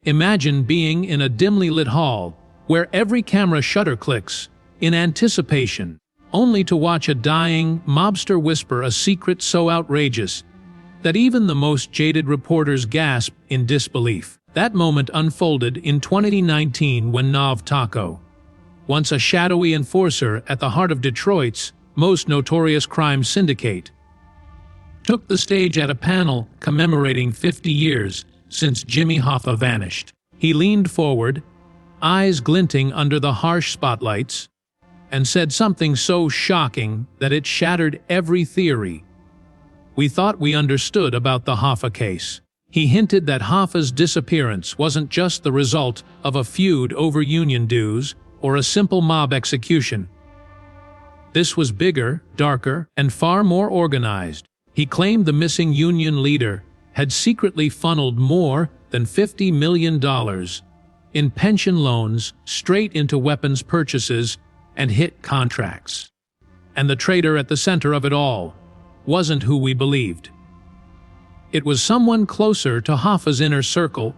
Imagine being in a dimly lit hall, where every camera shutter clicks, in anticipation, only to watch a dying mobster whisper a secret so outrageous that even the most jaded reporters gasp in disbelief. That moment unfolded in 2019 when Nav Taco, once a shadowy enforcer at the heart of Detroit's most notorious crime syndicate, took the stage at a panel commemorating 50 years since Jimmy Hoffa vanished. He leaned forward, eyes glinting under the harsh spotlights, and said something so shocking that it shattered every theory we thought we understood about the Hoffa case. He hinted that Hoffa's disappearance wasn't just the result of a feud over union dues or a simple mob execution. This was bigger, darker, and far more organized. He claimed the missing union leader had secretly funneled more than $50 million in pension loans straight into weapons purchases and hit contracts. And the traitor at the center of it all wasn't who we believed. It was someone closer to Hoffa's inner circle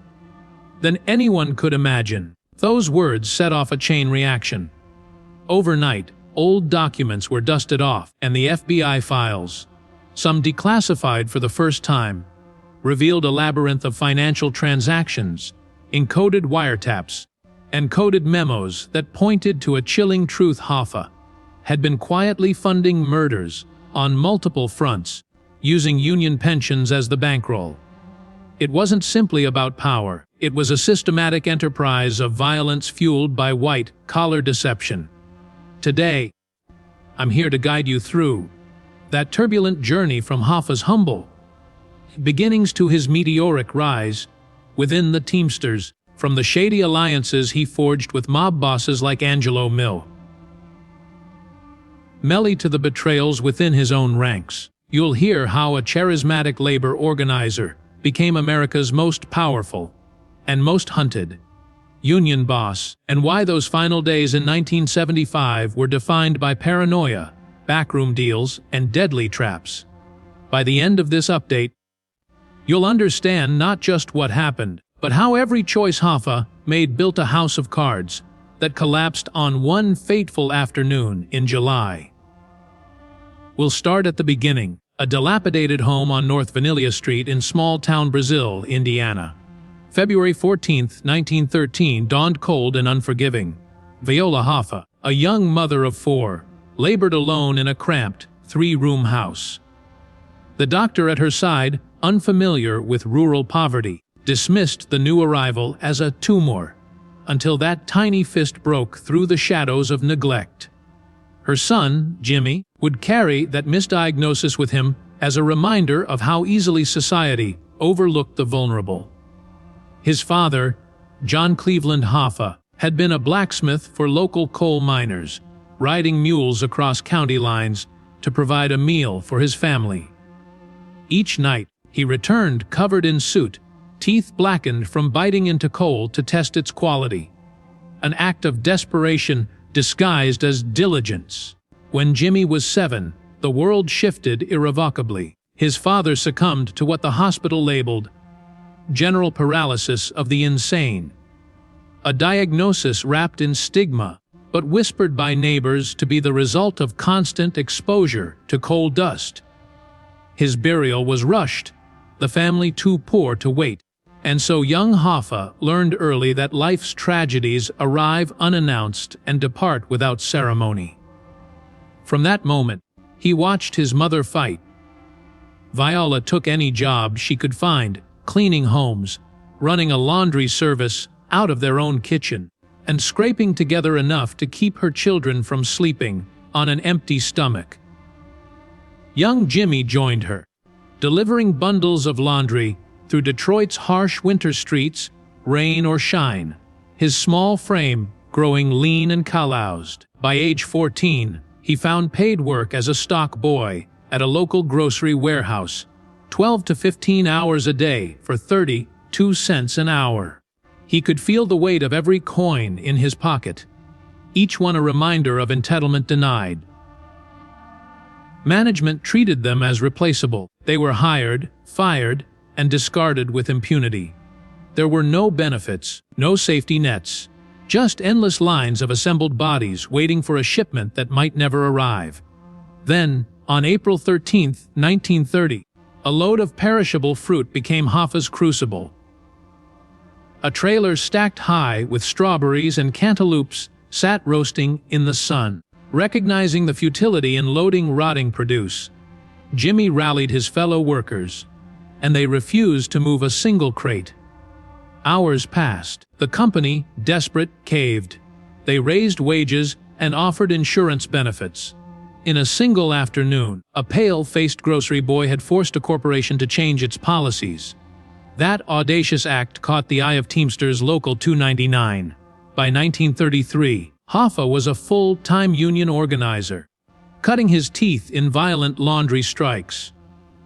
than anyone could imagine. Those words set off a chain reaction. Overnight, old documents were dusted off, and the FBI files, some declassified for the first time, revealed a labyrinth of financial transactions, encoded wiretaps, and coded memos that pointed to a chilling truth: Hoffa had been quietly funding murders on multiple fronts, using union pensions as the bankroll. It wasn't simply about power. It was a systematic enterprise of violence fueled by white-collar deception. Today, I'm here to guide you through that turbulent journey from Hoffa's humble beginnings to his meteoric rise within the Teamsters, from the shady alliances he forged with mob bosses like Angelo Melli to the betrayals within his own ranks. You'll hear how a charismatic labor organizer became America's most powerful and most hunted union boss, and why those final days in 1975 were defined by paranoia, backroom deals, and deadly traps. By the end of this update, you'll understand not just what happened, but how every choice Hoffa made built a house of cards that collapsed on one fateful afternoon in July. We'll start at the beginning. A dilapidated home on North Vanilla Street in small-town Brazil, Indiana. February 14, 1913 dawned cold and unforgiving. Viola Hoffa, a young mother of 4, labored alone in a cramped, 3-room house. The doctor at her side, unfamiliar with rural poverty, dismissed the new arrival as a tumor, until that tiny fist broke through the shadows of neglect. Her son, Jimmy, would carry that misdiagnosis with him as a reminder of how easily society overlooked the vulnerable. His father, John Cleveland Hoffa, had been a blacksmith for local coal miners, riding mules across county lines to provide a meal for his family. Each night, he returned covered in soot, teeth blackened from biting into coal to test its quality. An act of desperation disguised as diligence. When Jimmy was 7, the world shifted irrevocably. His father succumbed to what the hospital labeled general paralysis of the insane, a diagnosis wrapped in stigma, but whispered by neighbors to be the result of constant exposure to coal dust. His burial was rushed, the family too poor to wait, and so young Hoffa learned early that life's tragedies arrive unannounced and depart without ceremony. From that moment, he watched his mother fight. Viola took any job she could find, cleaning homes, running a laundry service out of their own kitchen, and scraping together enough to keep her children from sleeping on an empty stomach. Young Jimmy joined her, delivering bundles of laundry through Detroit's harsh winter streets, rain or shine, his small frame growing lean and calloused. By age 14, he found paid work as a stock boy at a local grocery warehouse, 12 to 15 hours a day for 32 cents an hour. He could feel the weight of every coin in his pocket, each one a reminder of entitlement denied. Management treated them as replaceable. They were hired, fired, and discarded with impunity. There were no benefits, no safety nets, just endless lines of assembled bodies waiting for a shipment that might never arrive. Then, on April 13, 1930, a load of perishable fruit became Hoffa's crucible. A trailer stacked high with strawberries and cantaloupes sat roasting in the sun. Recognizing the futility in loading rotting produce, Jimmy rallied his fellow workers, and they refused to move a single crate. Hours passed. The company, desperate, caved. They raised wages and offered insurance benefits. In a single afternoon, a pale-faced grocery boy had forced a corporation to change its policies. That audacious act caught the eye of Teamsters Local 299. By 1933, Hoffa was a full-time union organizer, cutting his teeth in violent laundry strikes,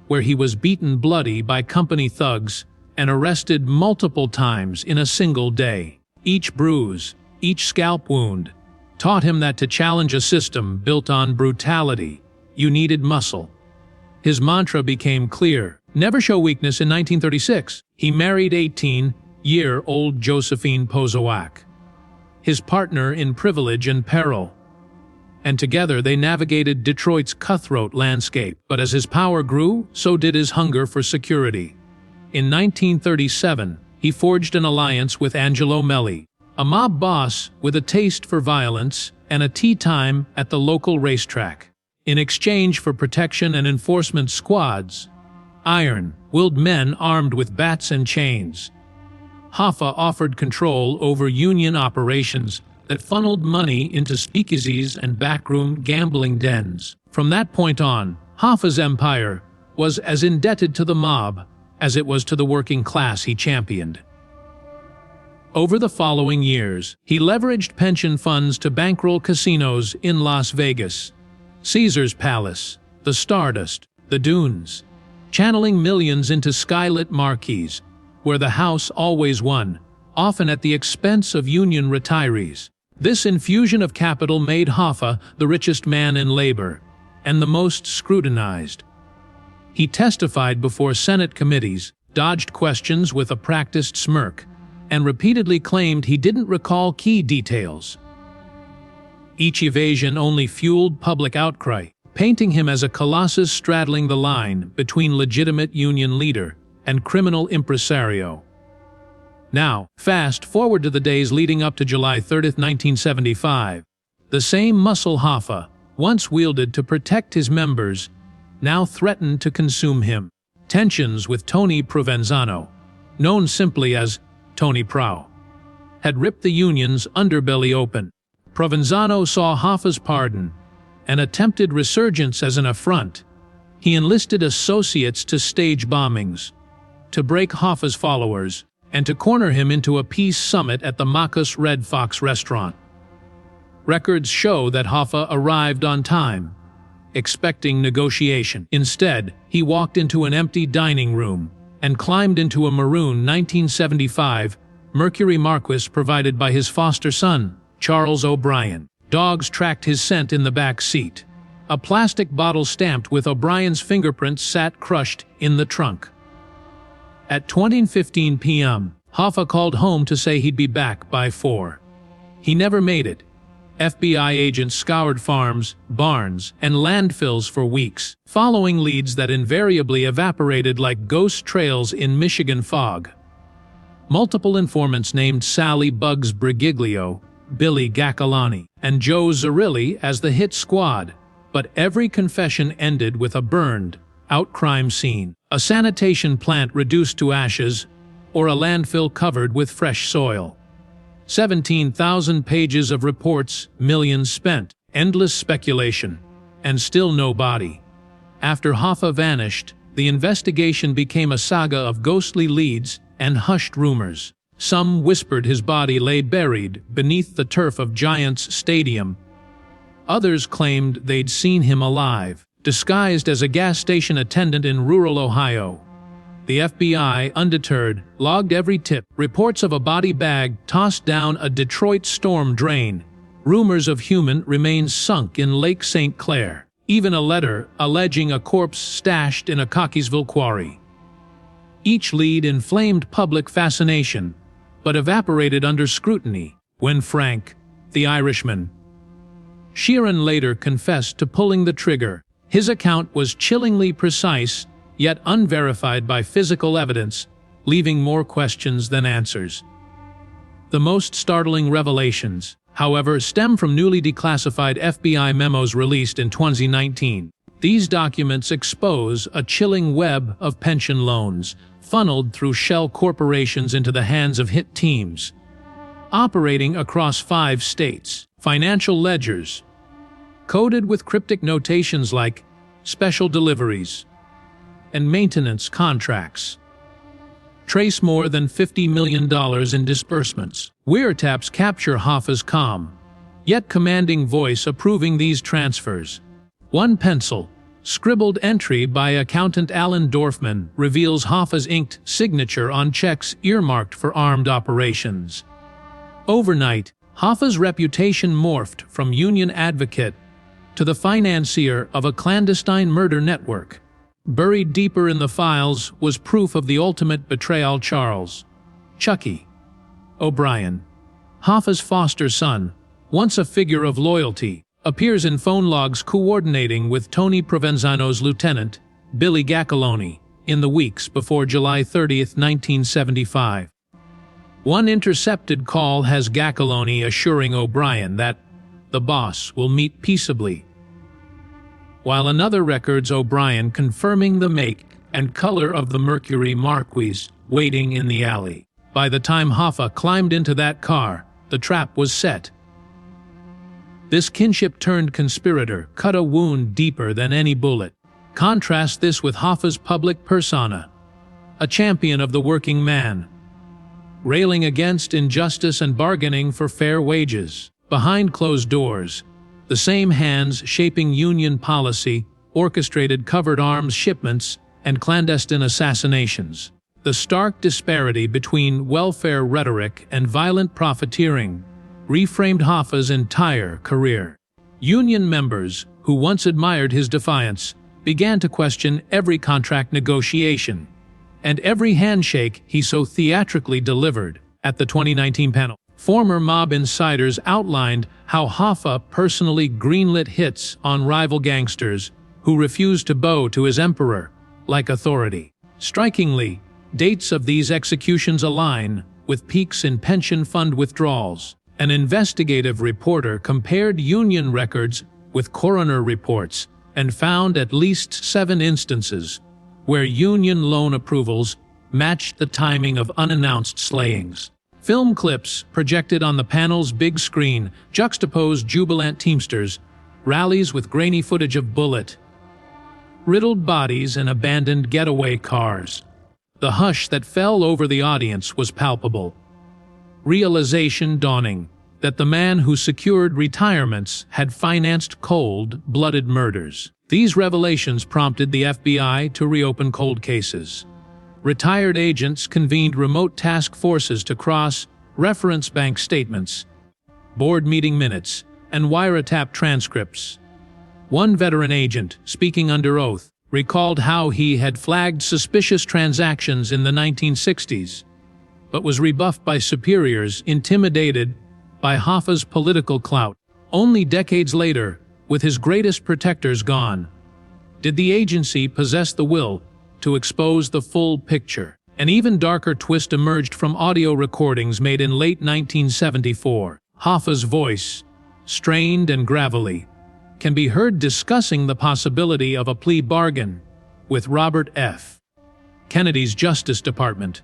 where he was beaten bloody by company thugs and arrested multiple times in a single day. Each bruise, each scalp wound, taught him that to challenge a system built on brutality, you needed muscle. His mantra became clear: never show weakness. In 1936, he married 18-year-old Josephine Pozowak, his partner in privilege and peril, and together they navigated Detroit's cutthroat landscape. But as his power grew, so did his hunger for security. In 1937, he forged an alliance with Angelo Melli, a mob boss with a taste for violence and a tea time at the local racetrack. In exchange for protection and enforcement squads, iron-willed men armed with bats and chains, Hoffa offered control over union operations that funneled money into speakeasies and backroom gambling dens. From that point on, Hoffa's empire was as indebted to the mob as it was to the working class he championed. Over the following years, he leveraged pension funds to bankroll casinos in Las Vegas, Caesar's Palace, the Stardust, the Dunes, channeling millions into skylit marquees, where the house always won, often at the expense of union retirees. This infusion of capital made Hoffa the richest man in labor, and the most scrutinized. He testified before Senate committees, dodged questions with a practiced smirk, and repeatedly claimed he didn't recall key details. Each evasion only fueled public outcry, painting him as a colossus straddling the line between legitimate union leader and criminal impresario. Now, fast forward to the days leading up to July 30, 1975. The same muscle Hoffa once wielded to protect his members now threatened to consume him. Tensions with Tony Provenzano, known simply as Tony Prow, had ripped the union's underbelly open. Provenzano saw Hoffa's pardon and attempted resurgence as an affront. He enlisted associates to stage bombings, to break Hoffa's followers, and to corner him into a peace summit at the Macus Red Fox restaurant. Records show that Hoffa arrived on time, expecting negotiation. Instead, he walked into an empty dining room and climbed into a maroon 1975 Mercury Marquis provided by his foster son, Charles O'Brien. Dogs tracked his scent in the back seat. A plastic bottle stamped with O'Brien's fingerprints sat crushed in the trunk. At 20:15 p.m., Hoffa called home to say he'd be back by 4. He never made it. FBI agents scoured farms, barns, and landfills for weeks, following leads that invariably evaporated like ghost trails in Michigan fog. Multiple informants named Sally Bugs Brigiglio, Billy Gacolani, and Joe Zarilli as the hit squad, but every confession ended with a burned-out crime scene, a sanitation plant reduced to ashes, or a landfill covered with fresh soil. 17,000 pages of reports, millions spent, endless speculation, and still no body. After Hoffa vanished, the investigation became a saga of ghostly leads and hushed rumors. Some whispered his body lay buried beneath the turf of Giants Stadium. Others claimed they'd seen him alive, disguised as a gas station attendant in rural Ohio. The FBI, undeterred, logged every tip. Reports of a body bag tossed down a Detroit storm drain. Rumors of human remains sunk in Lake St. Clair. Even a letter alleging a corpse stashed in a Cockeysville quarry. Each lead inflamed public fascination, but evaporated under scrutiny when Frank, the Irishman, Sheeran later confessed to pulling the trigger. His account was chillingly precise, yet unverified by physical evidence, leaving more questions than answers. The most startling revelations, however, stem from newly declassified FBI memos released in 2019. These documents expose a chilling web of pension loans, funneled through shell corporations into the hands of hit teams, operating across 5 states. Financial ledgers, coded with cryptic notations like special deliveries and maintenance contracts, trace more than $50 million in disbursements. Wiretaps capture Hoffa's calm, yet commanding voice approving these transfers. One pencil, scribbled entry by accountant Alan Dorfman reveals Hoffa's inked signature on checks earmarked for armed operations. Overnight, Hoffa's reputation morphed from union advocate to the financier of a clandestine murder network. Buried deeper in the files was proof of the ultimate betrayal. Charles Chucky O'Brien, Hoffa's foster son, once a figure of loyalty, appears in phone logs coordinating with Tony Provenzano's lieutenant, Billy Gaccalone, in the weeks before July 30, 1975. One intercepted call has Gaccalone assuring O'Brien that the boss will meet peaceably, while another records O'Brien confirming the make and color of the Mercury Marquis waiting in the alley. By the time Hoffa climbed into that car, the trap was set. This kinship-turned conspirator cut a wound deeper than any bullet. Contrast this with Hoffa's public persona, a champion of the working man, railing against injustice and bargaining for fair wages. Behind closed doors, the same hands shaping union policy orchestrated covered arms shipments and clandestine assassinations. The stark disparity between welfare rhetoric and violent profiteering reframed Hoffa's entire career. Union members, who once admired his defiance, began to question every contract negotiation and every handshake he so theatrically delivered. At the 2019 panel, former mob insiders outlined how Hoffa personally greenlit hits on rival gangsters who refused to bow to his emperor-like authority. Strikingly, dates of these executions align with peaks in pension fund withdrawals. An investigative reporter compared union records with coroner reports and found at least 7 instances where union loan approvals matched the timing of unannounced slayings. Film clips projected on the panel's big screen juxtaposed jubilant Teamsters, rallies with grainy footage of bullet-riddled bodies and abandoned getaway cars. The hush that fell over the audience was palpable. Realization dawning that the man who secured retirements had financed cold-blooded murders. These revelations prompted the FBI to reopen cold cases. Retired agents convened remote task forces to cross-reference bank statements, board meeting minutes, and wiretap transcripts. One veteran agent, speaking under oath, recalled how he had flagged suspicious transactions in the 1960s, but was rebuffed by superiors intimidated by Hoffa's political clout. Only decades later, with his greatest protectors gone, did the agency possess the will to expose the full picture. An even darker twist emerged from audio recordings made in late 1974. Hoffa's voice, strained and gravelly, can be heard discussing the possibility of a plea bargain with Robert F. Kennedy's Justice Department.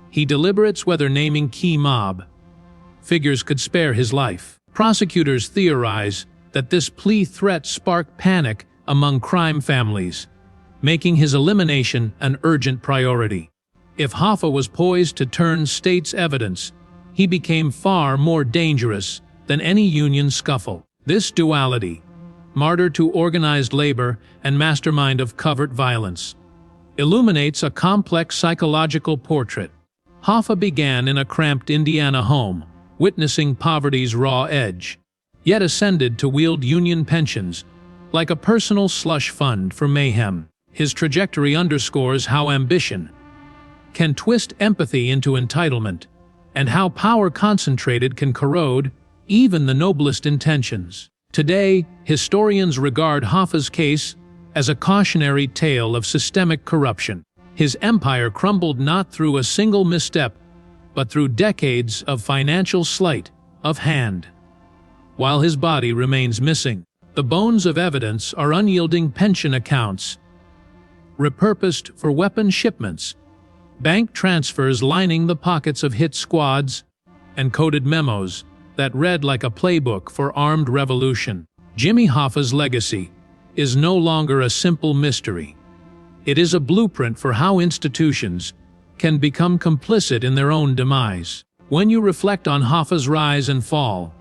He deliberates whether naming key mob figures could spare his life. Prosecutors theorize that this plea threat sparked panic among crime families, making his elimination an urgent priority. If Hoffa was poised to turn state's evidence, he became far more dangerous than any union scuffle. This duality, martyr to organized labor and mastermind of covert violence, illuminates a complex psychological portrait. Hoffa began in a cramped Indiana home, witnessing poverty's raw edge, yet ascended to wield union pensions like a personal slush fund for mayhem. His trajectory underscores how ambition can twist empathy into entitlement, and how power concentrated can corrode even the noblest intentions. Today, historians regard Hoffa's case as a cautionary tale of systemic corruption. His empire crumbled not through a single misstep, but through decades of financial sleight of hand. While his body remains missing, the bones of evidence are unyielding pension accounts, repurposed for weapon shipments, bank transfers lining the pockets of hit squads, and coded memos that read like a playbook for armed revolution. Jimmy Hoffa's legacy is no longer a simple mystery. It is a blueprint for how institutions can become complicit in their own demise. When you reflect on Hoffa's rise and fall,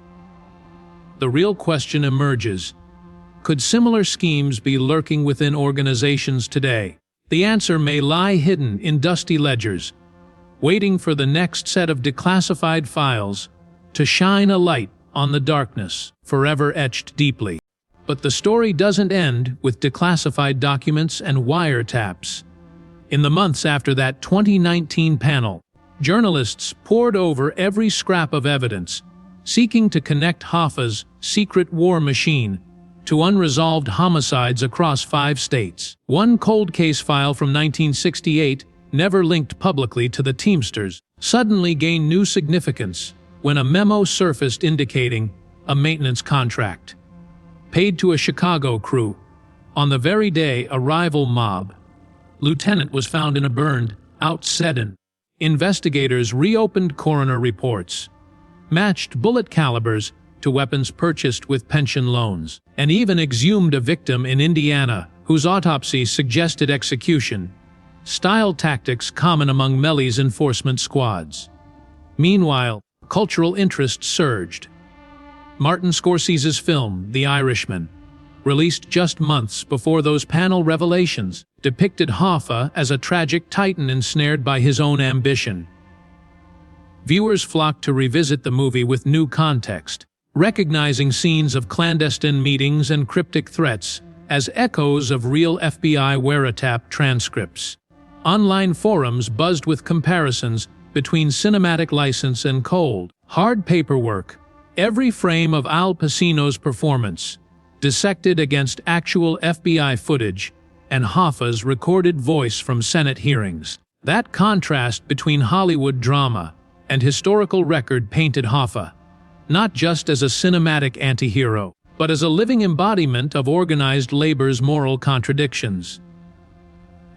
the real question emerges: could similar schemes be lurking within organizations today? The answer may lie hidden in dusty ledgers, waiting for the next set of declassified files to shine a light on the darkness forever etched deeply. But the story doesn't end with declassified documents and wiretaps. In the months after that 2019 panel, journalists pored over every scrap of evidence, seeking to connect Hoffa's secret war machine to unresolved homicides across 5 states. One cold case file from 1968, never linked publicly to the Teamsters, suddenly gained new significance when a memo surfaced indicating a maintenance contract paid to a Chicago crew on the very day a rival mob lieutenant was found in a burned-out sedan. Investigators reopened coroner reports, matched bullet calibers to weapons purchased with pension loans, and even exhumed a victim in Indiana whose autopsy suggested execution, style tactics common among Melly's enforcement squads. Meanwhile, cultural interest surged. Martin Scorsese's film, The Irishman, released just months before those panel revelations, depicted Hoffa as a tragic titan ensnared by his own ambition. Viewers flocked to revisit the movie with new context, recognizing scenes of clandestine meetings and cryptic threats as echoes of real FBI wiretap transcripts. Online forums buzzed with comparisons between cinematic license and cold, hard paperwork. Every frame of Al Pacino's performance dissected against actual FBI footage and Hoffa's recorded voice from Senate hearings. That contrast between Hollywood drama and historical record painted Hoffa not just as a cinematic anti-hero, but as a living embodiment of organized labor's moral contradictions.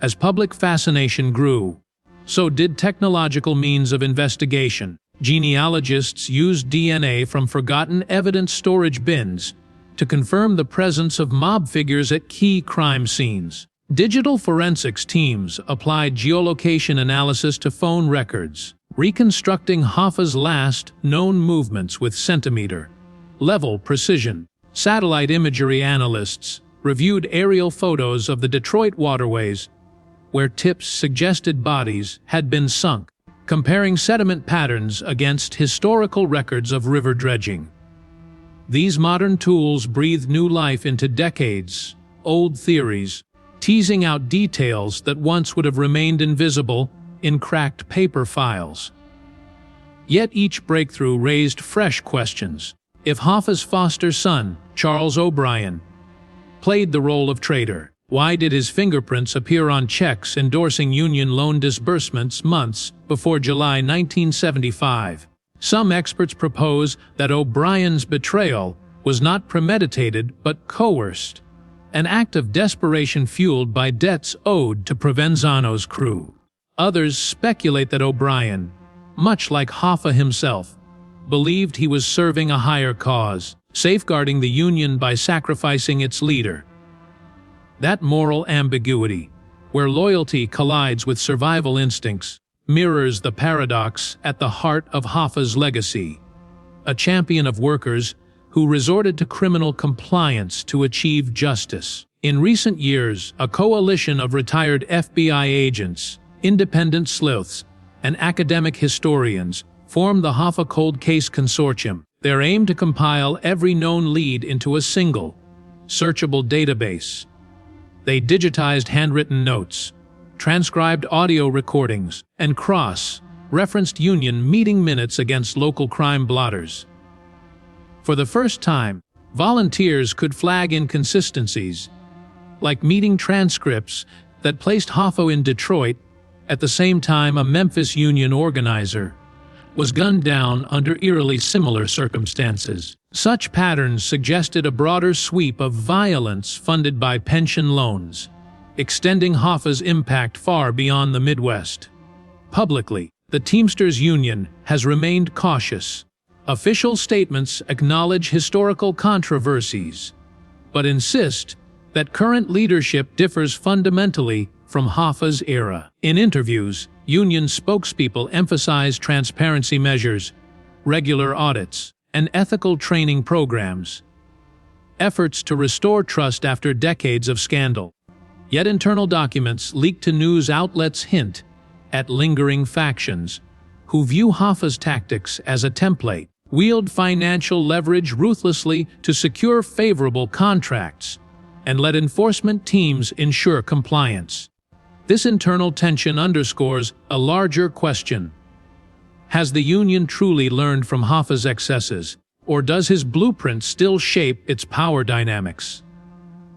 As public fascination grew, so did technological means of investigation. Genealogists used DNA from forgotten evidence storage bins to confirm the presence of mob figures at key crime scenes. Digital forensics teams applied geolocation analysis to phone records, reconstructing Hoffa's last known movements with centimeter-level precision. Satellite imagery analysts reviewed aerial photos of the Detroit waterways, where tips suggested bodies had been sunk, comparing sediment patterns against historical records of river dredging. These modern tools breathe new life into decades-old theories, teasing out details that once would have remained invisible in cracked paper files. Yet each breakthrough raised fresh questions. If Hoffa's foster son, Charles O'Brien, played the role of traitor, why did his fingerprints appear on checks endorsing Union loan disbursements months before July 1975? Some experts propose that O'Brien's betrayal was not premeditated but coerced, an act of desperation fueled by debts owed to Provenzano's crew. Others speculate that O'Brien, much like Hoffa himself, believed he was serving a higher cause, safeguarding the Union by sacrificing its leader. That moral ambiguity, where loyalty collides with survival instincts, mirrors the paradox at the heart of Hoffa's legacy. A champion of workers who resorted to criminal compliance to achieve justice. In recent years, a coalition of retired FBI agents, independent sleuths, and academic historians formed the Hoffa Cold Case Consortium. Their aim to compile every known lead into a single, searchable database. They digitized handwritten notes, transcribed audio recordings, and cross-referenced union meeting minutes against local crime blotters. For the first time, volunteers could flag inconsistencies, like meeting transcripts that placed Hoffa in Detroit at the same time a Memphis union organizer was gunned down under eerily similar circumstances. Such patterns suggested a broader sweep of violence funded by pension loans, extending Hoffa's impact far beyond the Midwest. Publicly, the Teamsters Union has remained cautious. Official statements acknowledge historical controversies, but insist that current leadership differs fundamentally from Hoffa's era. In interviews, union spokespeople emphasize transparency measures, regular audits, and ethical training programs, efforts to restore trust after decades of scandal. Yet internal documents leaked to news outlets hint at lingering factions who view Hoffa's tactics as a template, wield financial leverage ruthlessly to secure favorable contracts, and let enforcement teams ensure compliance. This internal tension underscores a larger question. Has the union truly learned from Hoffa's excesses, or does his blueprint still shape its power dynamics?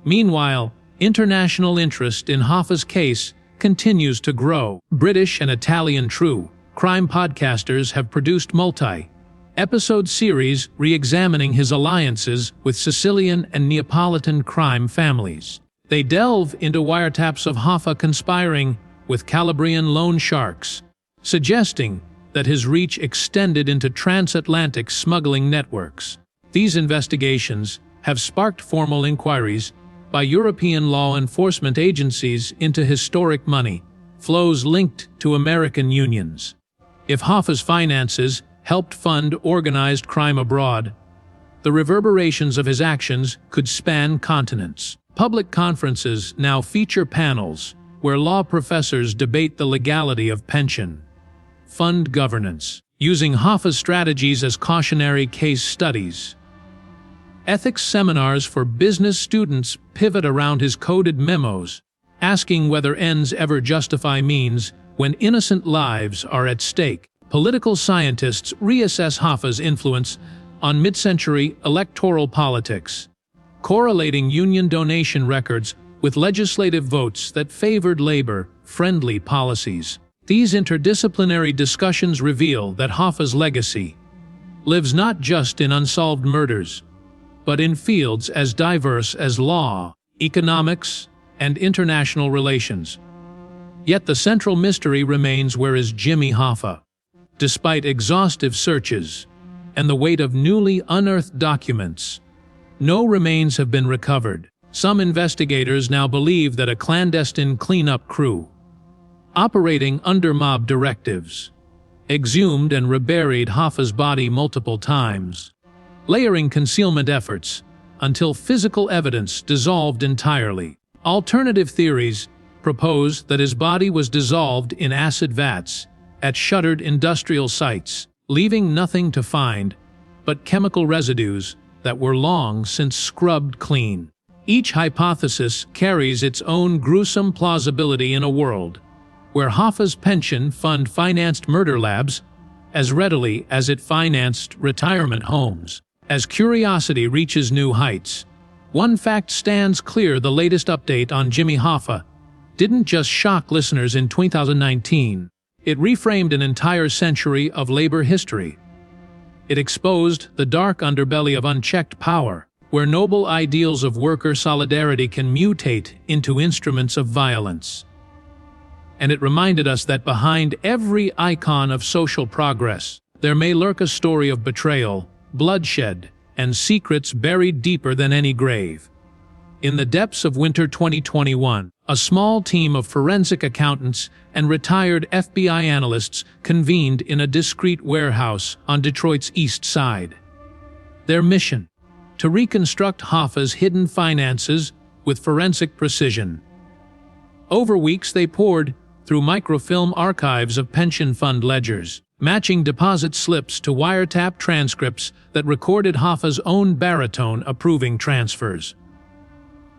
Meanwhile, international interest in Hoffa's case continues to grow. British and Italian true crime podcasters have produced multi-episode series re-examining his alliances with Sicilian and Neapolitan crime families. They delve into wiretaps of Hoffa conspiring with Calabrian loan sharks, suggesting that his reach extended into transatlantic smuggling networks. These investigations have sparked formal inquiries by European law enforcement agencies into historic money flows linked to American unions. If Hoffa's finances helped fund organized crime abroad, the reverberations of his actions could span continents. Public conferences now feature panels where law professors debate the legality of pension fund governance, using Hoffa's strategies as cautionary case studies. Ethics seminars for business students pivot around his coded memos, asking whether ends ever justify means when innocent lives are at stake. Political scientists reassess Hoffa's influence on mid-century electoral politics, correlating union donation records with legislative votes that favored labor-friendly policies. These interdisciplinary discussions reveal that Hoffa's legacy lives not just in unsolved murders, but in fields as diverse as law, economics, and international relations. Yet the central mystery remains: where is Jimmy Hoffa? Despite exhaustive searches and the weight of newly unearthed documents, no remains have been recovered. Some investigators now believe that a clandestine cleanup crew, operating under mob directives, exhumed and reburied Hoffa's body multiple times, layering concealment efforts until physical evidence dissolved entirely. Alternative theories propose that his body was dissolved in acid vats at shuttered industrial sites, leaving nothing to find but chemical residues that were long since scrubbed clean. Each hypothesis carries its own gruesome plausibility in a world where Hoffa's pension fund financed murder labs as readily as it financed retirement homes. As curiosity reaches new heights, one fact stands clear: the latest update on Jimmy Hoffa didn't just shock listeners in 2019, it reframed an entire century of labor history. It exposed the dark underbelly of unchecked power, where noble ideals of worker solidarity can mutate into instruments of violence. And it reminded us that behind every icon of social progress, there may lurk a story of betrayal, bloodshed, and secrets buried deeper than any grave. In the depths of winter 2021, a small team of forensic accountants and retired FBI analysts convened in a discreet warehouse on Detroit's east side. Their mission: to reconstruct Hoffa's hidden finances with forensic precision. Over weeks they poured through microfilm archives of pension fund ledgers, matching deposit slips to wiretap transcripts that recorded Hoffa's own baritone approving transfers.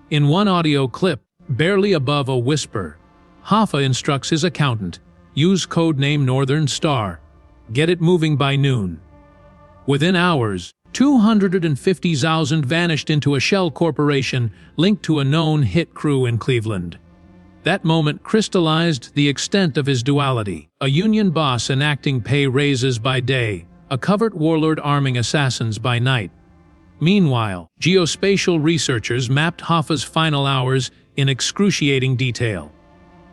In one audio clip, barely above a whisper, Hoffa instructs his accountant, use code name Northern Star. Get it moving by noon. Within hours, 250,000 vanished into a shell corporation linked to a known hit crew in Cleveland. That moment crystallized the extent of his duality, a union boss enacting pay raises by day, a covert warlord arming assassins by night. Meanwhile, geospatial researchers mapped Hoffa's final hours in excruciating detail.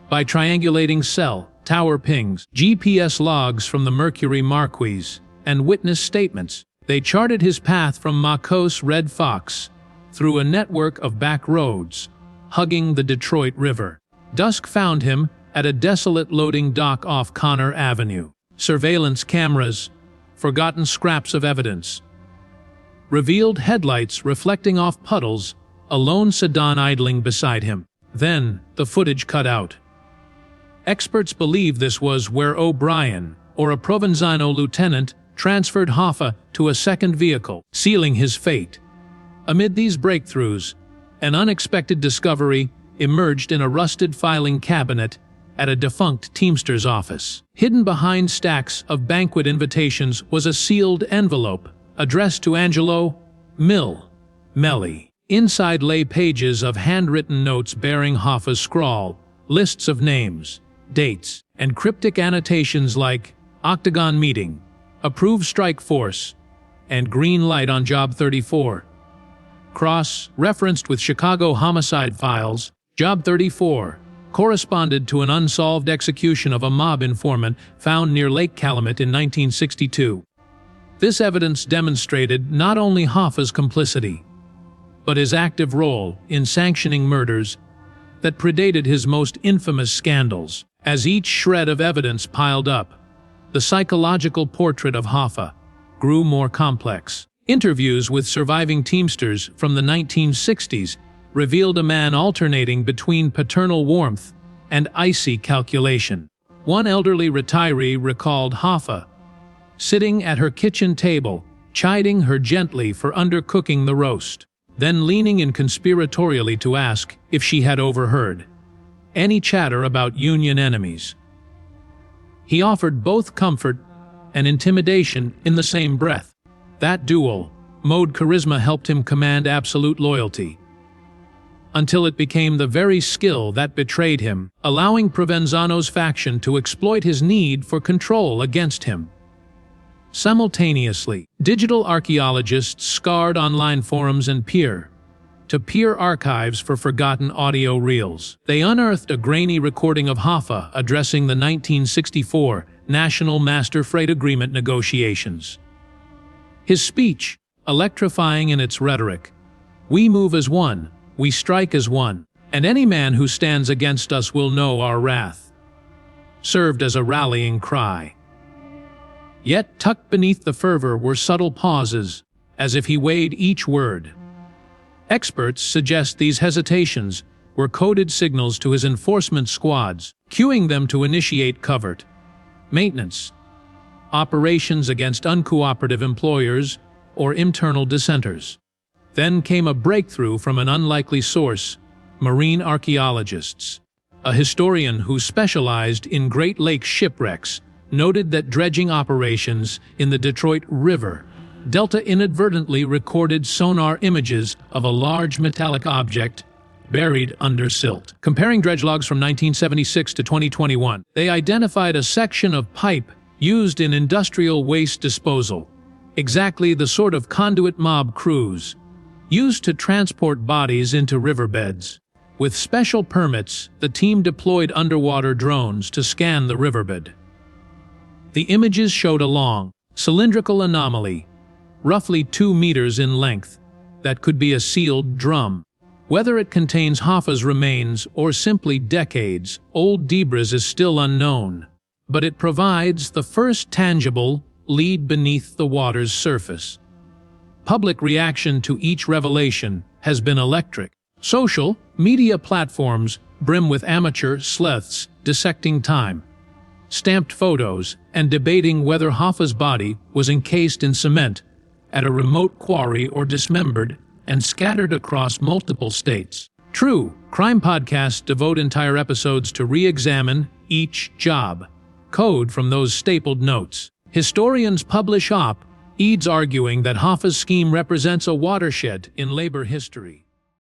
By triangulating cell, tower pings, GPS logs from the Mercury Marquis, and witness statements, they charted his path from Makos Red Fox through a network of back roads, hugging the Detroit River. Dusk found him at a desolate loading dock off Connor Avenue. Surveillance cameras, forgotten scraps of evidence, revealed headlights reflecting off puddles, a lone sedan idling beside him. Then, the footage cut out. Experts believe this was where O'Brien, or a Provenzano lieutenant, transferred Hoffa to a second vehicle, sealing his fate. Amid these breakthroughs, an unexpected discovery emerged in a rusted filing cabinet at a defunct Teamster's office. Hidden behind stacks of banquet invitations was a sealed envelope addressed to Angelo Melli. Inside lay pages of handwritten notes bearing Hoffa's scrawl, lists of names, dates, and cryptic annotations like Octagon Meeting, Approved Strike Force, and Green Light on Job 34. Cross-referenced with Chicago homicide files, Job 34 corresponded to an unsolved execution of a mob informant found near Lake Calumet in 1962. This evidence demonstrated not only Hoffa's complicity, but his active role in sanctioning murders that predated his most infamous scandals. As each shred of evidence piled up, the psychological portrait of Hoffa grew more complex. Interviews with surviving Teamsters from the 1960s revealed a man alternating between paternal warmth and icy calculation. One elderly retiree recalled Hoffa sitting at her kitchen table, chiding her gently for undercooking the roast, then leaning in conspiratorially to ask if she had overheard any chatter about Union enemies. He offered both comfort and intimidation in the same breath. That dual mode charisma helped him command absolute loyalty, until it became the very skill that betrayed him, allowing Provenzano's faction to exploit his need for control against him. Simultaneously, digital archaeologists scoured online forums and peer-to-peer archives for forgotten audio reels. They unearthed a grainy recording of Hoffa addressing the 1964 National Master Freight Agreement negotiations. His speech, electrifying in its rhetoric, "We move as one, we strike as one, and any man who stands against us will know our wrath," served as a rallying cry. Yet tucked beneath the fervor were subtle pauses, as if he weighed each word. Experts suggest these hesitations were coded signals to his enforcement squads, cueing them to initiate covert maintenance operations against uncooperative employers or internal dissenters. Then came a breakthrough from an unlikely source: marine archaeologists. A historian who specialized in Great Lakes shipwrecks noted that dredging operations in the Detroit River Delta inadvertently recorded sonar images of a large metallic object buried under silt. Comparing dredge logs from 1976 to 2021, they identified a section of pipe used in industrial waste disposal, exactly the sort of conduit mob crews used to transport bodies into riverbeds. With special permits, the team deployed underwater drones to scan the riverbed. The images showed a long, cylindrical anomaly, roughly 2 meters in length, that could be a sealed drum. Whether it contains Hoffa's remains or simply decades-old debris is still unknown, but it provides the first tangible lead beneath the water's surface. Public reaction to each revelation has been electric. Social media platforms brim with amateur sleuths dissecting time, stamped photos, and debating whether Hoffa's body was encased in cement at a remote quarry or dismembered and scattered across multiple states. True, crime podcasts devote entire episodes to re-examine each job code from those stapled notes. Historians publish op-eds arguing that Hoffa's scheme represents a watershed in labor history.